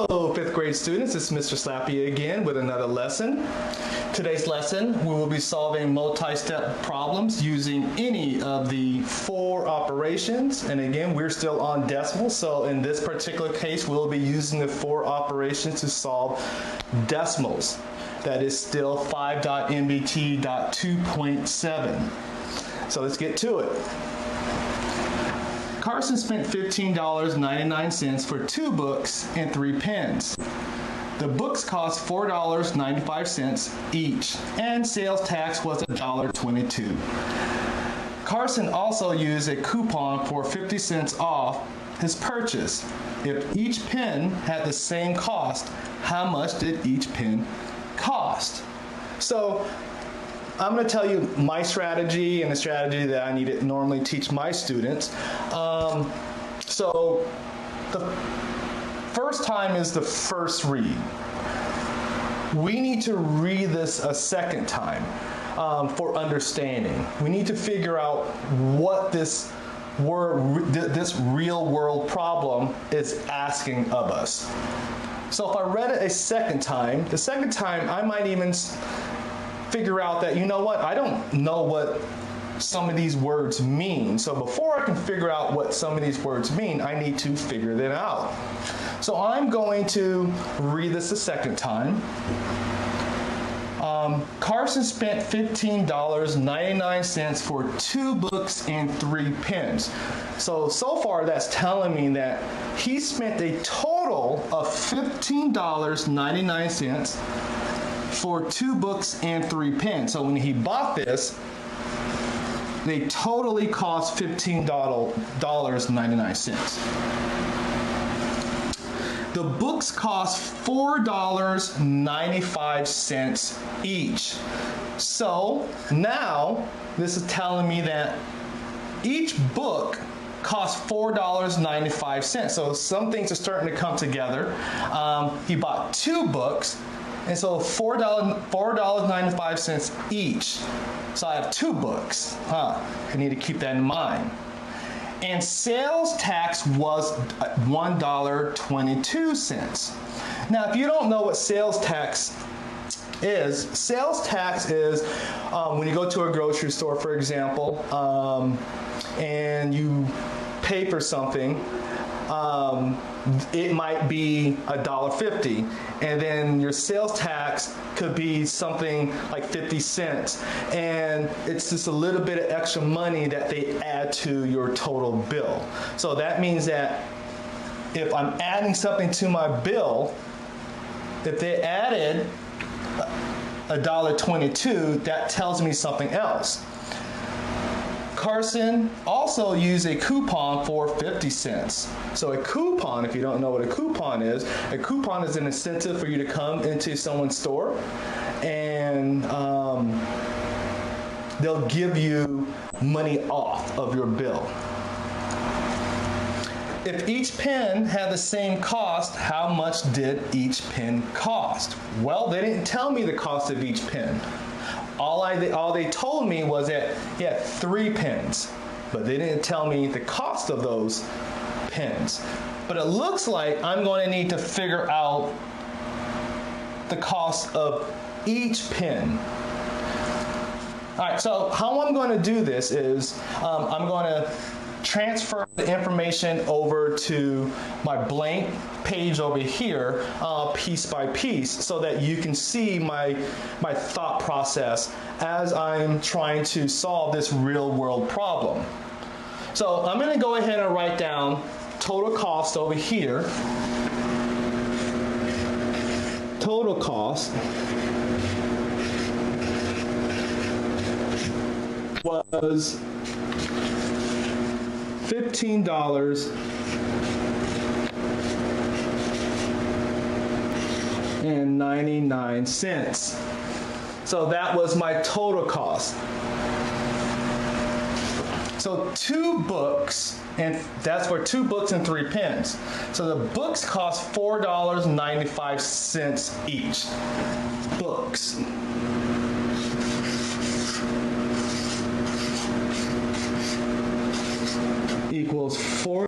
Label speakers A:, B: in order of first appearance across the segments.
A: Hello, fifth grade students. It's Mr. Slappy again with another lesson. Today's lesson, we will be solving multi-step problems using any of the 4 operations. And again, we're still on decimals, so in this particular case, we'll be using the 4 operations to solve decimals. That is still 5.MBT.2.7. So let's get to it. Carson spent $15.99 for 2 books and 3 pens. The books cost $4.95 each, and sales tax was $1.22. Carson also used a coupon for 50 cents off his purchase. If each pen had the same cost, how much did each pen cost? So I'm going to tell you my strategy and the strategy that I need to normally teach my students. So the first time is the first read. We need to read this a second time for understanding. We need to figure out what this real world problem is asking of us. So if I read it a second time, the second time I might even figure out that, you know what, I don't know what some of these words mean. So before I can figure out what some of these words mean, I need to figure them out. So I'm going to read this a second time. Carson spent $15.99 for 2 books and 3 pens. So far that's telling me that he spent a total of $15.99 for 2 books and 3 pens. So when he bought this, they totally cost $15.99. The books cost $4.95 each. So now this is telling me that each book costs $4.95. So some things are starting to come together. He bought 2 books, and so $4.95 each. So I have 2 books. I need to keep that in mind. And sales tax was $1.22. Now, if you don't know what sales tax is when you go to a grocery store, for example, and you pay for something, it might be $1.50, and then your sales tax could be something like 50 cents, and it's just a little bit of extra money that they add to your total bill. So that means that if I'm adding something to my bill, if they added $1.22, that tells me something else. Carson also used a coupon for 50 cents. So a coupon, if you don't know what a coupon is an incentive for you to come into someone's store, and they'll give you money off of your bill. If each pen had the same cost, how much did each pen cost? Well, they didn't tell me the cost of each pen. All they told me was that he had 3 pens, but they didn't tell me the cost of those pens. But it looks like I'm going to need to figure out the cost of each pen. All right, so how I'm going to do this is I'm going to transfer the information over to my blank page over here, piece by piece, so that you can see my thought process as I'm trying to solve this real world problem. So I'm going to go ahead and write down total cost over here. Total cost was $15.99. So that was my total cost. So 2 books, and that's for 2 books and 3 pens. So the books cost $4.95 each. Books. Equals $4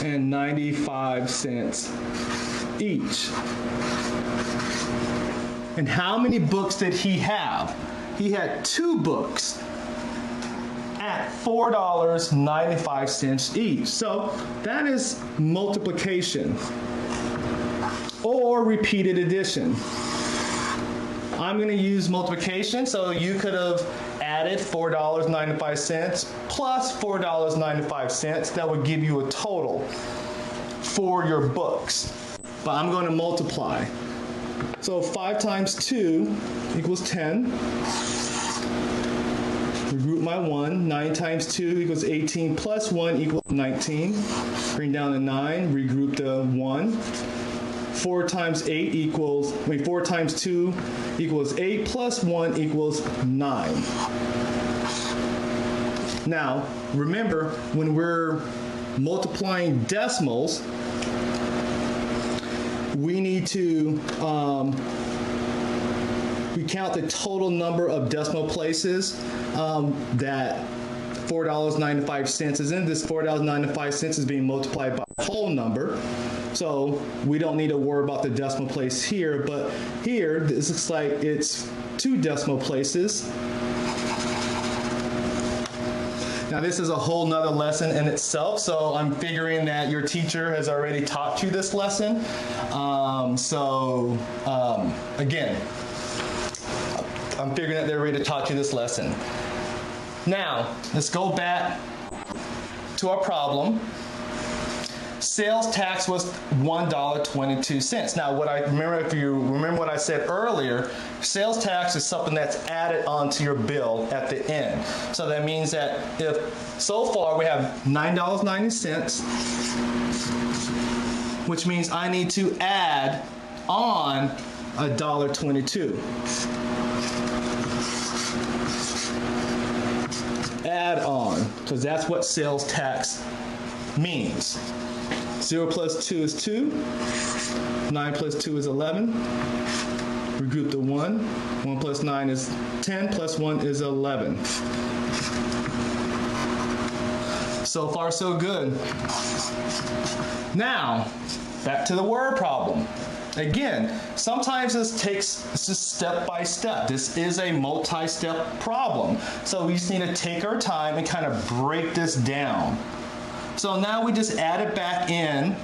A: $4.95 each. And how many books did he have? He had 2 books at $4.95 each. So that is multiplication or repeated addition. I'm going to use multiplication, so you could have added $4.95 plus $4.95. That would give you a total for your books. But I'm going to multiply. So 5 times 2 equals 10. Regroup my 1. 9 times 2 equals 18 plus 1 equals 19. Bring down the 9. Regroup the 1. 4 times 2 equals 8 plus 1 equals 9. Now, remember, when we're multiplying decimals, we need to we count the total number of decimal places that $4.95 is in. This $4.95 is being multiplied by a whole number. So we don't need to worry about the decimal place here, but here, this looks like it's 2 decimal places. Now this is a whole nother lesson in itself, so I'm figuring that your teacher has already taught you this lesson. Again, I'm figuring that they're already taught you this lesson. Now, let's go back to our problem. Sales tax was $1.22. Now, if you remember what I said earlier, sales tax is something that's added onto your bill at the end. So that means that if so far we have $9.90, which means I need to add on $1.22. Add on, because that's what sales tax means. 0 plus 2 is 2. 9 plus 2 is 11. Regroup the 1. 1 plus 9 is 10, plus 1 is 11. So far, so good. Now, back to the word problem. Again, sometimes this is step by step. This is a multi-step problem. So we just need to take our time and kind of break this down. So now we just added back in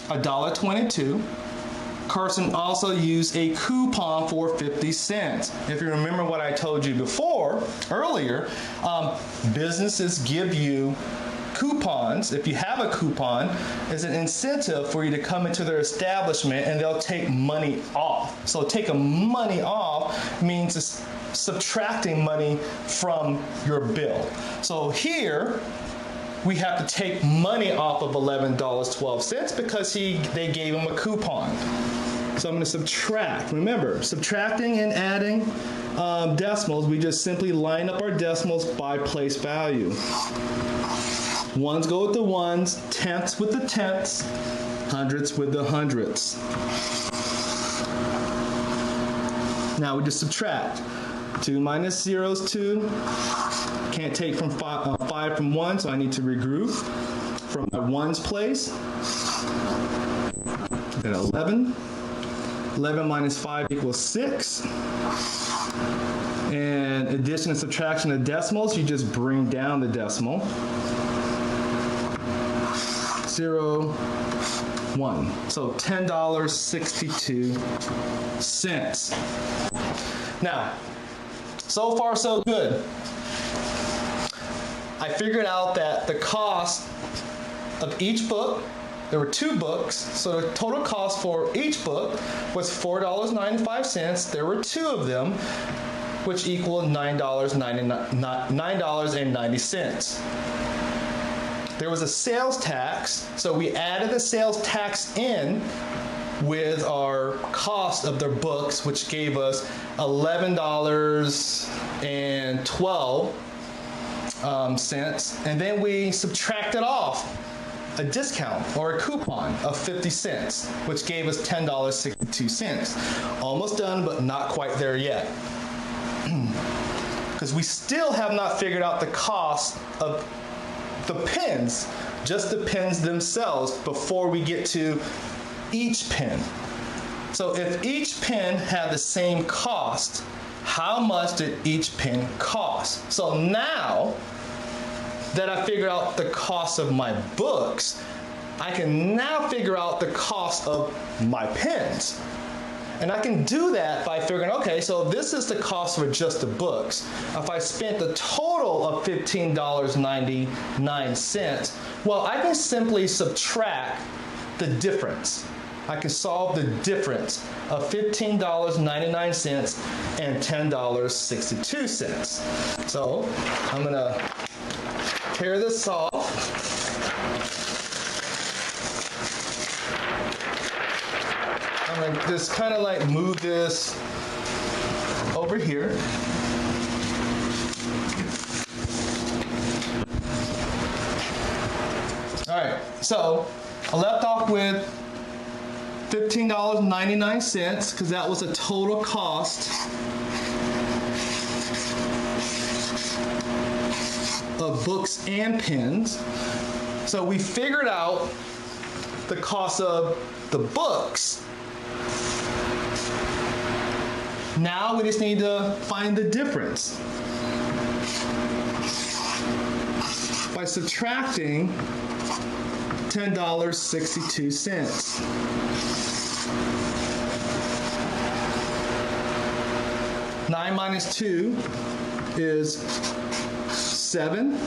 A: $1.22. Carson also used a coupon for 50 cents. If you remember what I told you earlier, businesses give you coupons. If you have a coupon, it's an incentive for you to come into their establishment and they'll take money off. So taking money off means subtracting money from your bill. So here, we have to take money off of $11.12 because they gave him a coupon. So I'm going to subtract. Remember, subtracting and adding decimals, we just simply line up our decimals by place value. Ones go with the ones, tenths with the tenths, hundredths with the hundredths. Now we just subtract. 2 minus 0 is 2. Can't take from 5 from 1, so I need to regroup from my ones place. Then 11. 11 minus 5 equals 6. And addition and subtraction of decimals, you just bring down the decimal. 0, 1. So $10.62. Now, so far so good. I figured out that the cost of each book, there were 2 books, so the total cost for each book was $4.95. There were 2 of them, which equaled $9.90. There was a sales tax, so we added the sales tax in with our cost of their books, which gave us $11.12. And then we subtracted off a discount or a coupon of 50 cents, which gave us $10.62. Almost done, but not quite there yet. Because we still have not figured out the cost of the pens just the pins themselves before we get to each pin. So if each pin had the same cost, how much did each pin cost? So now that I figured out the cost of my books, I can now figure out the cost of my pens. And I can do that by figuring, okay, so this is the cost for just the books. If I spent the total of $15.99, well, I can simply subtract the difference. I can solve the difference of $15.99 and $10.62. So I'm gonna tear this off. I'm gonna just kind of like move this over here. All right, so I left off with $15.99 because that was the total cost of books and pens. So we figured out the cost of the books. Now we just need to find the difference by subtracting $10.62. Nine minus 2 is 7.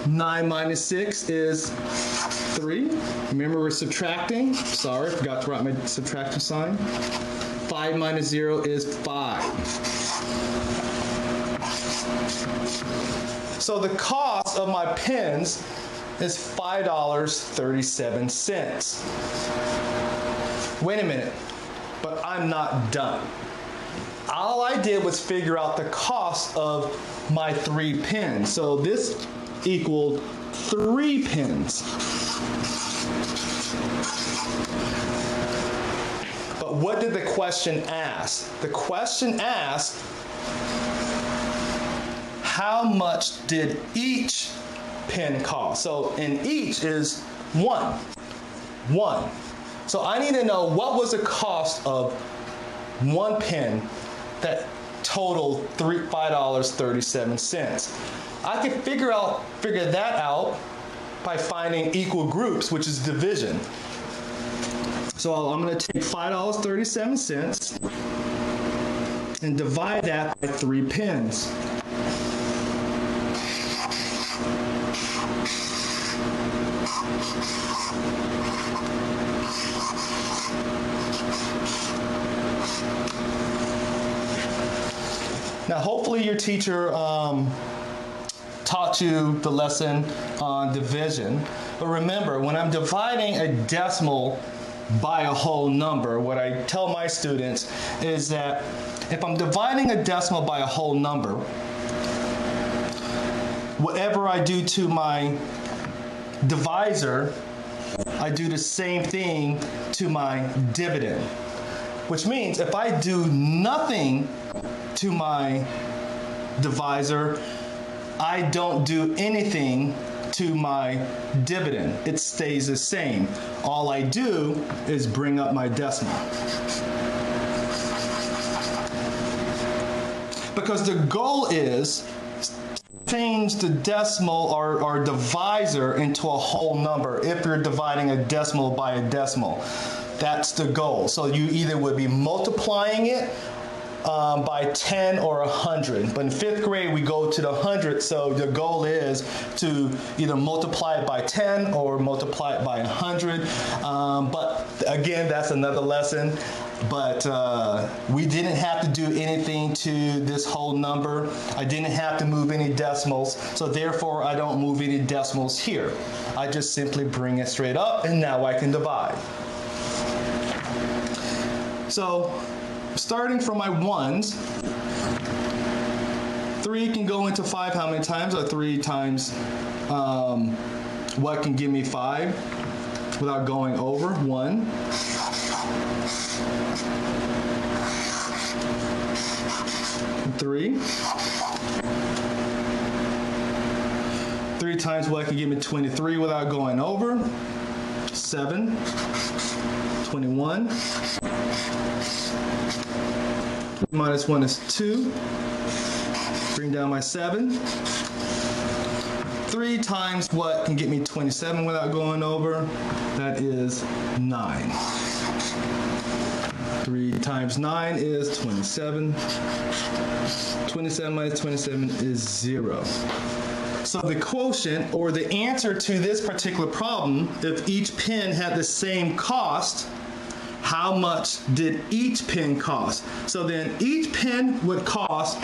A: 9 minus 6 is 3. Remember, we're subtracting. Sorry, I forgot to write my subtraction sign. 5 minus 0 is 5. So the cost of my pens is $5.37. Wait a minute, but I'm not done. All I did was figure out the cost of my 3 pens. So this equaled 3 pens. But what did the question ask? The question asked, how much did each pen cost? So in each is 1. 1. So I need to know what was the cost of 1 pen that totaled $5.37. I can figure that out by finding equal groups, which is division. So I'm going to take $5.37 and divide that by 3 pens. Now, hopefully your teacher taught you the lesson on division. But remember, when I'm dividing a decimal by a whole number, what I tell my students is that if I'm dividing a decimal by a whole number, whatever I do to my divisor, I do the same thing to my dividend. Which means if I do nothing to my divisor, I don't do anything to my dividend. It stays the same. All I do is bring up my decimal. Because the goal is change the decimal or divisor into a whole number if you're dividing a decimal by a decimal. That's the goal. So you either would be multiplying it by 10 or 100. But in 5th grade, we go to the 100, so the goal is to either multiply it by 10 or multiply it by 100. But again, that's another lesson. But we didn't have to do anything to this whole number. I didn't have to move any decimals, so therefore I don't move any decimals here. I just simply bring it straight up, and now I can divide. So, starting from my 1s, 3 can go into 5 how many times? Or 3 times what can give me 5 without going over? 1. 3. 3 times what can give me 23 without going over? 7. 21. Minus 1 is 2. Bring down my 7. 3 times what can get me 27 without going over? That is 9. 3 times 9 is 27. 27 minus 27 is 0. So the quotient, or the answer to this particular problem, if each pin had the same cost, how much did each pin cost? So then each pin would cost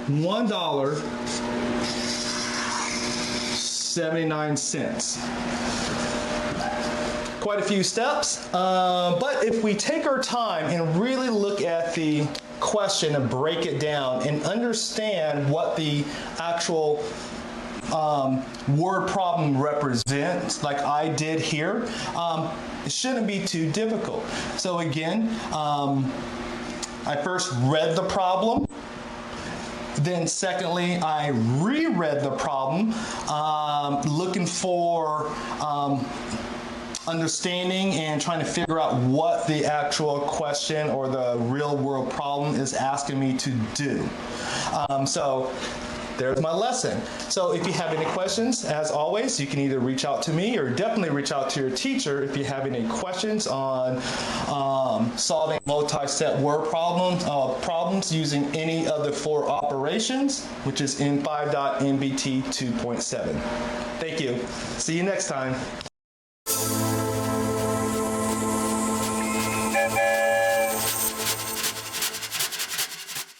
A: $1.79. Quite a few steps, but if we take our time and really look at the question and break it down and understand what the actual word problem represents, like I did here, it shouldn't be too difficult. So again, I first read the problem. Then secondly, I reread the problem, looking for understanding and trying to figure out what the actual question or the real world problem is asking me to do. So there's my lesson. So if you have any questions, as always, you can either reach out to me or definitely reach out to your teacher if you have any questions on solving multi-step word problems using any of the 4 operations, which is in 5.MBT 2.7. Thank you. See you next time.